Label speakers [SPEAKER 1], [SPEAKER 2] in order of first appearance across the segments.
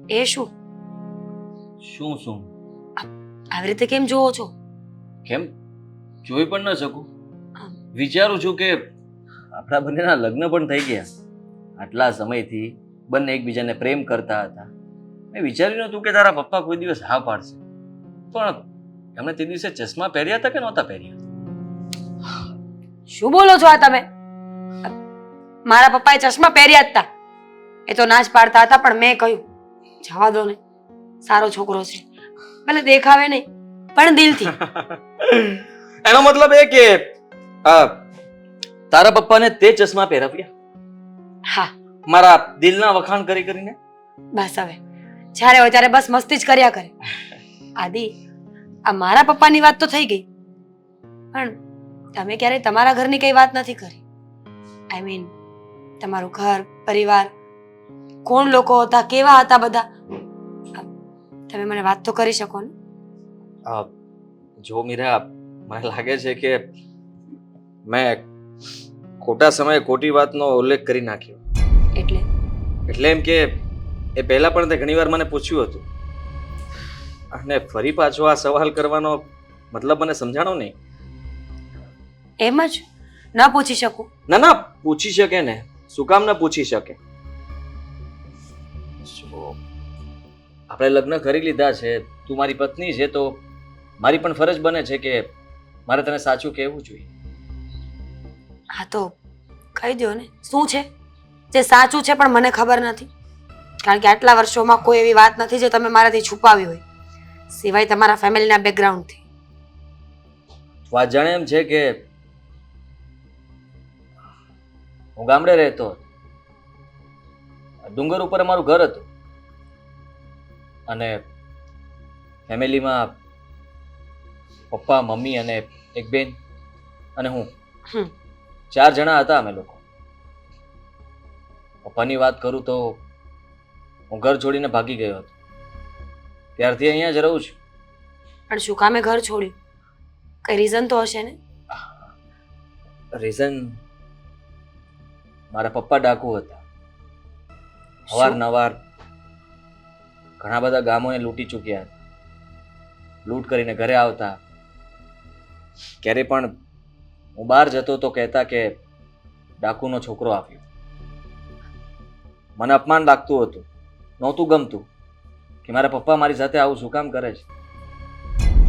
[SPEAKER 1] એ શું?
[SPEAKER 2] શું શું?
[SPEAKER 1] આવી રીતે કેમ જોવો છો?
[SPEAKER 2] કેમ જોઈ પણ ન શકું?
[SPEAKER 1] આમ,
[SPEAKER 2] વિચારું છું કે આપણા બંનેના લગ્ન પણ થઈ ગયા. આટલા સમયથી બંને એકબીજાને પ્રેમ કરતા હતા. મેં વિચાર્યું નહોતું કે તારા પપ્પા કોઈ દિવસ હા પાડશે. પણ એમણે તે દિવસે ચશ્મા પહેર્યા હતા કે નહોતા પહેર્યા?
[SPEAKER 1] શું બોલો છો આ તમે? મારા પપ્પાએ ચશ્મા પહેર્યા જ હતા. એ તો ના જ પાડતા હતા, પણ મેં કહ્યું જવા દો ને, સારો છોકરો છે, ભલે દેખાવે નહીં પણ દિલથી.
[SPEAKER 2] એનો મતલબ એ કે તારા પપ્પાને તે ચશ્મા પહેરાવ્યા
[SPEAKER 1] હા,
[SPEAKER 2] મારા દિલના વખાણ કરી કરીને?
[SPEAKER 1] બસ હવે જ્યારે હોય ત્યારે બસ મસ્તી જ કર્યા કરે. આદિ, આ મારા પપ્પાની વાત તો થઈ ગઈ, પણ તમે ક્યારેય તમારા ઘરની કઈ વાત નથી કરી. આઈ મીન, તમારું ઘર, પરિવાર, કોણ લોકો હતા, કેવા હતા બધા. તમે મને વાત તો કરી શકો ને?
[SPEAKER 2] જો મીરા, મને લાગે છે કે મેં ખોટા સમયે ખોટી વાતનો ઉલ્લેખ કરી નાખ્યો.
[SPEAKER 1] એટલે
[SPEAKER 2] એટલે એમ કે એ પહેલા પણ તે ઘણીવાર મને પૂછ્યું હતું, અને ફરી પાછો આ સવાલ કરવાનો મતલબ મને સમજાણો નહીં.
[SPEAKER 1] એમ જ ન પૂછી શકું?
[SPEAKER 2] ના ના, પૂછી શકે ને, શું કામ ન પૂછી શકે? જો આપણે લગ્ન કરી લીધા છે, તું મારી પત્ની છે, તો મારી પણ ફરજ બને છે કે મારે તને સાચું કહેવું જોઈએ.
[SPEAKER 1] હા તો કહી દો ને, શું છે જે સાચું છે પણ મને ખબર નથી? કારણ કે આટલા વર્ષોમાં કોઈ એવી વાત નથી જે તમે મારાથી છુપાવી હોય, સિવાય તમારા ફેમિલીના બેકગ્રાઉન્ડથી.
[SPEAKER 2] વાત જાણે એમ છે કે હું ગામડે રહેતો હતો. ડુંગર ઉપર અમારું ઘર હતું, અને ફેમિલીમાં પપ્પા, મમ્મી અને એક બેન અને હું,
[SPEAKER 1] હમ
[SPEAKER 2] 4 જણા હતા અમે લોકો. પપ્પાની વાત કરું તો હું ઘર છોડીને ભાગી ગયો હતો. ત્યારથી અહીંયા જ રહું છું.
[SPEAKER 1] પણ શું કામે ઘર છોડ્યું? કઈ રીઝન તો હશે ને?
[SPEAKER 2] રીઝન, મારા પપ્પા ડાકુ હતા.
[SPEAKER 1] શું?
[SPEAKER 2] અવારનવાર ઘણા બધા ગામોને લૂંટી ચૂક્યા હતા. લૂંટ કરીને ઘરે આવતા. ક્યારે પણ હું બહાર જતો તો કહેતા કે ડાકુનો છોકરો આવ્યો. મને અપમાન લાગતું હતું, નહોતું ગમતું કે મારા પપ્પા મારી સાથે આવું શું કામ કરે છે.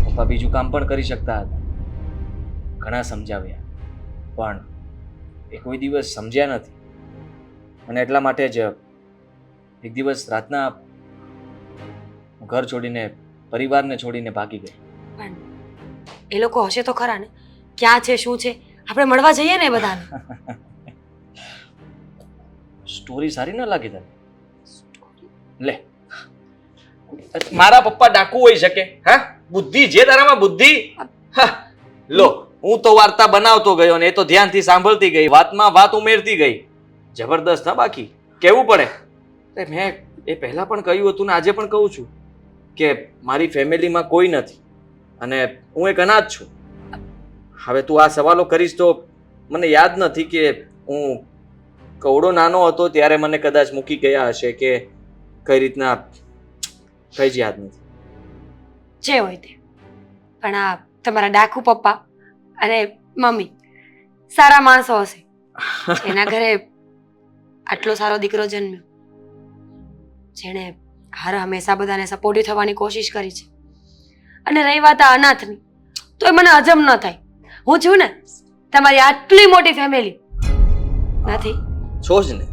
[SPEAKER 2] પપ્પા બીજું કામ પણ કરી શકતા હતા. ઘણા સમજાવ્યા, પણ એ કોઈ દિવસ સમજ્યા નથી. અને એટલા માટે જ એક દિવસ રાતના હું ઘર છોડીને, પરિવારને છોડીને ભાગી ગયો.
[SPEAKER 1] પણ એ લોકો હશે તો ખરા ને? ક્યાં છે, શું છે? આપણે મળવા જઈએ ને બધાને.
[SPEAKER 2] સ્ટોરી સારી ન લાગી તને? લે, મારા પપ્પા ડાકુ હોઈ શકે? હા, બુદ્ધિ છે તારામાં, બુદ્ધિ? હા, લો, હું તો વાર્તા બનાવતો ગયો ને એ તો ધ્યાનથી સાંભળતી ગઈ, વાતમાં વાત ઉમેરતી ગઈ. જબરદસ્ત. હા, બાકી કેવું પડે. મેં એ પહેલા પણ કહ્યું હતું ને આજે પણ કહું છું કે મારી ફેમિલીમાં કોઈ નથી, અને હું એક અનાથ છું. હવે તું આ સવાલો કરીશ તો મને યાદ નથી કે હું કવડો નાનો હતો ત્યારે મને કદાચ મૂકી ગયા હશે કે કઈ રીતના, કઈ જ યાદ નથી.
[SPEAKER 1] જે હોય તે. પણ આ તમારા ડાકુ પપ્પા અને મમ્મી સારા માણસો હશે, એના ઘરે આટલો સારો દીકરો જન્મ્યો, જેણે હર હંમેશા બધાને સપોર્ટિવ થવાની કોશિશ કરી છે. અને રહી વાત આ અનાથની, તો મને હજમ ન થાય. હું છું ને, તમારી આટલી મોટી ફેમિલી નથી.
[SPEAKER 2] છો જ ને,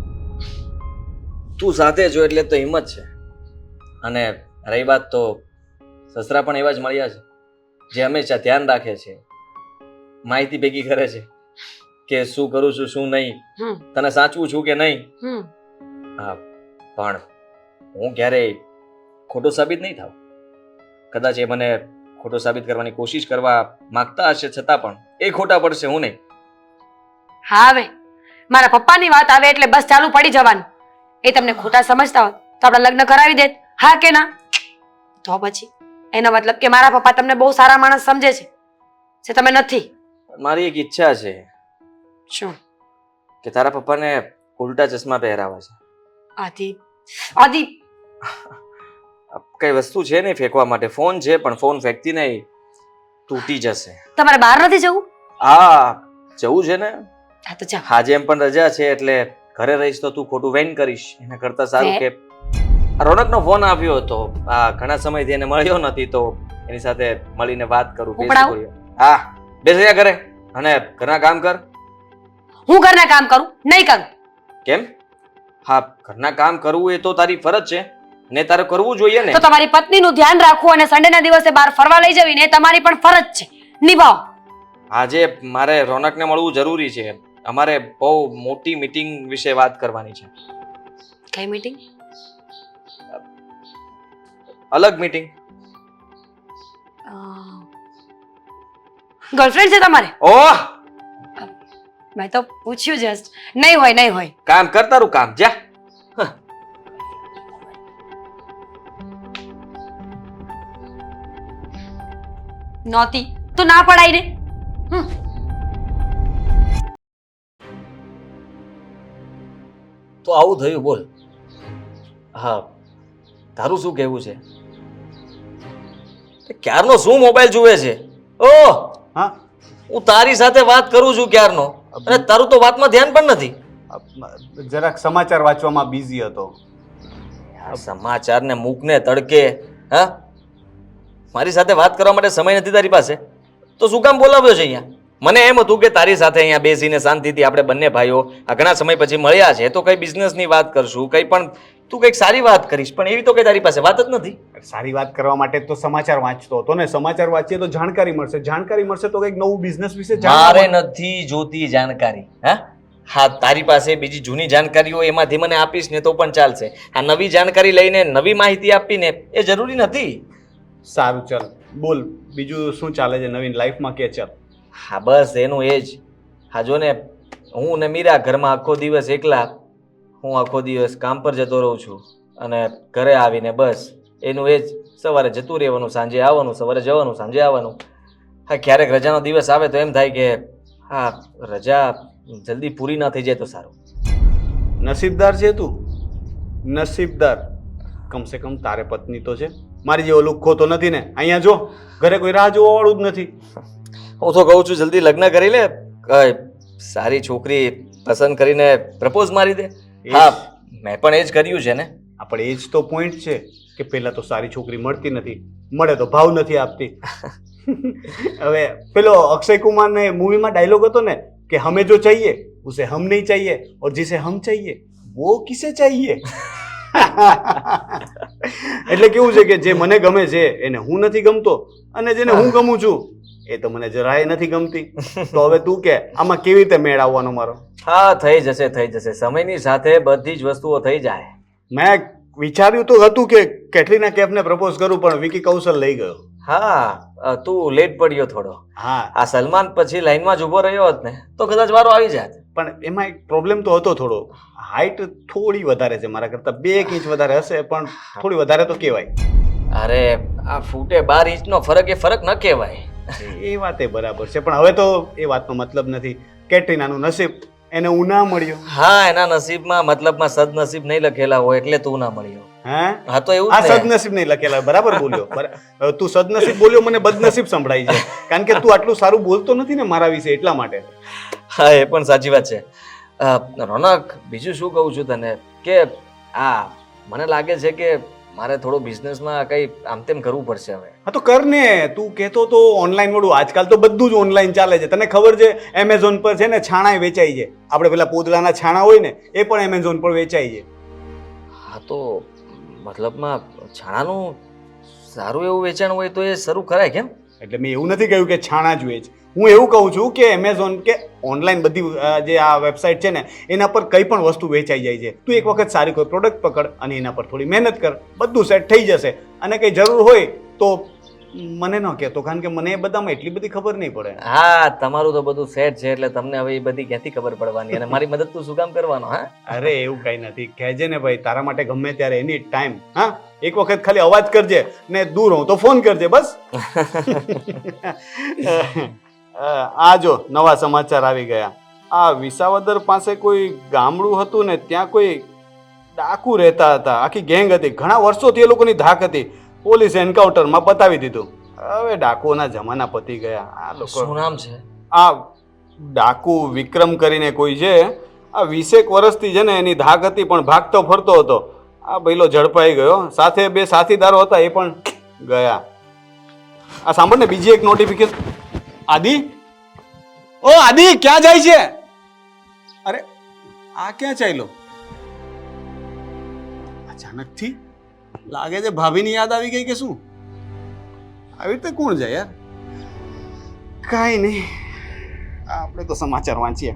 [SPEAKER 2] તું સાથે છો એટલે તો હિંમત છે. અને રહી વાત તો સસરા પણ એવા જ મળ્યા છે જે હંમેશા ધ્યાન રાખે છે, માહિતી ભેગી કરે છે કે શું કરું છું, શું નહીં, તને સાચવું છું કે નહીં. હા, પણ હું ક્યારેય ખોટો સાબિત નહીં થાવ. કદાચ એ મને ખોટો સાબિત કરવાની કોશિશ કરવા માંગતા હશે, છતાં પણ એ ખોટા પડશે, હું નહીં.
[SPEAKER 1] હા, હવે મારા પપ્પાની વાત આવે એટલે બસ ચાલુ પડી જવાનું. એ તમને ખોટા સમજતા હોત તો આપણા લગ્ન કરાવી દેત, હા કે ના? તો પછી એનો મતલબ કે મારા પપ્પા તમને બહુ સારા માણસ સમજે છે, જે તમે નથી.
[SPEAKER 2] મારી એક ઈચ્છા છે.
[SPEAKER 1] શું?
[SPEAKER 2] કે તારા પપ્પાને ઉલટા ચશ્મા પહેરાવા છે.
[SPEAKER 1] આદિ, આદિ,
[SPEAKER 2] કઈ વસ્તુ છે નહીં ફેંકવા માટે. ફોન છે પણ ફોન ફેંકતી નહીં, તૂટી જશે.
[SPEAKER 1] તમારે બહાર નથી જવું?
[SPEAKER 2] હા જવું છે ને.
[SPEAKER 1] હા તો જાઓ.
[SPEAKER 2] આજે એમ પણ રજા છે એટલે ઘરે રહીશ તો તું ખોટું વેન કરીશ. એના કરતા સારું
[SPEAKER 1] વેન?
[SPEAKER 2] કે રોનકનો ફોન આવ્યો હતો. આ ઘણા સમયથી એને મળ્યો નથી તો એની સાથે મળીને વાત કરું.
[SPEAKER 1] ઉપડાવું?
[SPEAKER 2] હા બેસ્યા ઘરે અને ઘરના કામ કર.
[SPEAKER 1] હું ઘરના કામ કરું? નહીં કરું.
[SPEAKER 2] કેમ? હા ઘરના કામ કરવું એ તો તારી ફરજ છે ને, તારે કરવું જોઈએ ને.
[SPEAKER 1] તો તમારી પત્નીનું ધ્યાન રાખવું અને સન્ડેના દિવસે બહાર ફરવા લઈ જવી ને એ તમારી પણ ફરજ છે. નિભાવો.
[SPEAKER 2] આજે મારે રોનકને મળવું જરૂરી છે. અમારે બહુ મોટી મીટિંગ વિશે વાત કરવાની છે.
[SPEAKER 1] કઈ મીટિંગ?
[SPEAKER 2] અલગ મીટિંગ.
[SPEAKER 1] ગર્લફ્રેન્ડ છે તમારે?
[SPEAKER 2] ઓહ
[SPEAKER 1] મેં તો પૂછ્યું જસ્ટ. નહીં હોય, નહીં હોય.
[SPEAKER 2] કામ કર તારું કામ જા.
[SPEAKER 1] નહોતી તો ના પડાય ને.
[SPEAKER 2] તો આવું થયું બોલ. હા તારું શું કહેવું છે? ક્યારનો શું મોબાઈલ જુએ છે? ઓહ
[SPEAKER 3] હા
[SPEAKER 2] હું તારી સાથે વાત કરું છું ક્યારનો અને તારું તો વાતમાં ધ્યાન પણ નથી.
[SPEAKER 3] જરાક સમાચાર વાંચવામાં બિઝી હતો.
[SPEAKER 2] સમાચાર ને મૂકને તડકે. હા મારી સાથે વાત કરવા માટે સમય નથી તારી પાસે તો શું કામ બોલાવ્યો છે અહીંયા? મને એમ હતું કે તારી સાથે અહીંયા બેસીને શાંતિથી આપણે બંને ભાઈઓ આ ઘણા સમય પછી મળ્યા છે તો કઈ બિઝનેસની વાત કરશું, કઈ પણ તું કંઈક સારી વાત કરીશ, પણ એવી તો કઈ તારી પાસે વાત જ નથી.
[SPEAKER 3] સારી વાત કરવા માટે તો સમાચાર વાંચતો હતો ને. સમાચાર વાંચીએ તો જાણકારી મળશે, જાણકારી મળશે તો કંઈક નવું બિઝનેસ વિશે
[SPEAKER 2] મારે નથી જોતી જાણકારી. હા તારી પાસે બીજી જૂની જાણકારી હોય એમાંથી મને આપીશ ને તો પણ ચાલશે. આ નવી જાણકારી લઈને નવી માહિતી આપીને એ જરૂરી નથી.
[SPEAKER 3] સારું ચાલ બોલ, બીજું શું ચાલે છે નવીન લાઈફમાં કે? ચાલ.
[SPEAKER 2] હા બસ એનું એ જ. હા જો ને હું ને મીરા ઘરમાં આખો દિવસ એકલા. હું આખો દિવસ કામ પર જતો રહું છું અને ઘરે આવીને બસ એનું એ જ. સવારે જતું રહેવાનું, સાંજે આવવાનું, સવારે જવાનું, સાંજે આવવાનું. હા ક્યારેક રજાનો દિવસ આવે તો એમ થાય કે હા રજા જલ્દી પૂરી ન થઈ જાય તો સારું.
[SPEAKER 3] નસીબદાર છે તું, નસીબદાર. કમસે કમ તારે પત્ની તો છે. મારી જેવો લુખ્ખો તો નથી ને. અહીંયા જો ઘરે કોઈ રાહ જોવા વાળું જ નથી.
[SPEAKER 2] હું તો કહું છું જલ્દી લગ્ન કરી લે. કઈ સારી છોકરી પસંદ કરીને પ્રપોઝ મારી દે. હા મેં પણ એ જ કર્યું છે ને.
[SPEAKER 3] આપણે એ જ તો પોઈન્ટ છે કે પહેલા તો સારી છોકરી મળતી નથી, મળે તો ભાવ નથી આપતી. હવે પેલો અક્ષય કુમાર ને મૂવીમાં ડાયલોગ હતો ને કે હમે જો ચાહીએ ઉસે હમ નહીં ચાહીએ और जिसे हम चाहिए वो किसे चाहिए. એટલે કેવું છે કે જે મને ગમે છે એને હું નથી ગમતો અને જેને હું ગમું છું એ તો મને જરાય નથી ગમતી. તો હવે તું કે આમાં કેવી રીતે મેળ આવવાનો મારો?
[SPEAKER 2] હા થઈ જશે થઈ જશે. સમયની સાથે બધી જ વસ્તુઓ થઈ જાય.
[SPEAKER 3] મેં વિચાર્યું તો હતું કે કેટરીના કૈફને પ્રપોઝ કરું પણ વિકી કૌશલ લઈ ગયો.
[SPEAKER 2] હા તું લેટ પડ્યો થોડો.
[SPEAKER 3] હા
[SPEAKER 2] આ સલમાન પછી લાઈનમાં જ ઉભો રહ્યો હોત ને તો કદાચ વારો આવી જાત.
[SPEAKER 3] પણ એમાં એક પ્રોબ્લેમ તો હતો થોડો. હાઈટ થોડી વધારે છે મારા કરતા, 2 ઇંચ વધારે હશે પણ થોડી વધારે તો કહેવાય.
[SPEAKER 2] અરે આ ફૂટે 12 ઇંચનો ફરક એ ફરક ન કહેવાય.
[SPEAKER 3] એ વાત એ બરાબર છે પણ હવે તો એ વાતનો મતલબ નથી. કેટરીનાનું નસીબ એને હું ના મળ્યો.
[SPEAKER 2] હા એના નસીબમાં મતલબમાં સદનસીબ નહીં લખેલા હોય એટલે તું ના મળ્યો. હા તો એવું
[SPEAKER 3] આ
[SPEAKER 2] જ ને.
[SPEAKER 3] સદનસીબ નહીં લખેલા. બરાબર બોલ્યો. હવે તું સદનસીબ બોલ્યો મને બદનસીબ સંભળાય છે કારણ કે તું આટલું સારું બોલતો નથી ને મારા વિશે એટલા માટે.
[SPEAKER 2] હા એ પણ સાચી વાત છે. રોનક બીજું શું કહું છું તને કે મને લાગે છે કે મારે થોડો બિઝનેસમાં કંઈ આમ તેમ કરવું પડશે હવે.
[SPEAKER 3] હા તો કર ને. તું કહેતો તો ઓનલાઈન વાળું. આજકાલ તો બધું જ ઓનલાઈન ચાલે છે. તને ખબર છે એમેઝોન પર છે ને છાણા વેચાય છે. આપણે પેલા પોદળાના છાણા હોય ને એ પણ એમેઝોન પર વેચાય છે.
[SPEAKER 2] હા તો મતલબમાં છાણાનું સારું એવું વેચાણ હોય તો એ શરૂ કરાય કેમ?
[SPEAKER 3] એટલે મેં એવું નથી કહ્યું કે છાણા જ વેચ. હું એવું કહું છું કે એમેઝોન કે ઓનલાઈન બધી જે આ વેબસાઇટ છે ને એના પર કઈ પણ વસ્તુ વેચાઈ જાય છે. તું એક વખત સારી કોઈ પ્રોડક્ટ પકડ અને એના પર થોડી મહેનત કર, બધું સેટ થઈ જશે. અને કંઈ જરૂર હોય તો મને ન કહેતો કારણ કે મને એ બધામાં એટલી બધી ખબર નહીં પડે.
[SPEAKER 2] હા તમારું તો બધું સેટ છે એટલે તમને હવે એ બધી ક્યાંથી ખબર પડવાની અને મારી મદદ તું શું કામ કરવાનો? હા
[SPEAKER 3] અરે એવું કઈ નથી. કહેજે ને ભાઈ, તારા માટે ગમે ત્યારે એની ટાઈમ. હા એક વખત ખાલી અવાજ કરજે ને દૂર હોઉં તો ફોન કરજે બસ. આ જો નવા સમાચાર આવી ગયા. આ વિસાવદર પાસે કોઈ ગામડું હતું ને ત્યાં કોઈ ડાકુ રહેતા હતા, આખી ગેંગ હતી, ઘણા વર્ષોથી એ લોકોની ધાક હતી. પોલીસે એન્કાઉન્ટરમાં પતાવી દીધું. હવે ડાકુઓના જમાના પતી ગયા. આ લોકો
[SPEAKER 2] શું નામ છે?
[SPEAKER 3] આ ડાકુ વિક્રમ કરીને કોઈ છે. આ 20 વર્ષથી છે ને એની ધાક હતી, પણ ભાગતો ફરતો હતો. આ ભઈલો ઝડપાઈ ગયો. સાથે 2 સાથીદારો હતા, એ પણ ગયા. આ સાંભળ ને, બીજી એક નોટિફિકેશન. આદિ, ઓ આદિ, ક્યાં જાય છે? અરે આ ક્યાં ચાલ્યો? અચાનકથી લાગે છે ભાભીની યાદ આવી ગઈ કે શું? આવી રીતે કોણ જાય યાર? કાંઈ નહીં, આપણે તો સમાચાર વાંચીએ.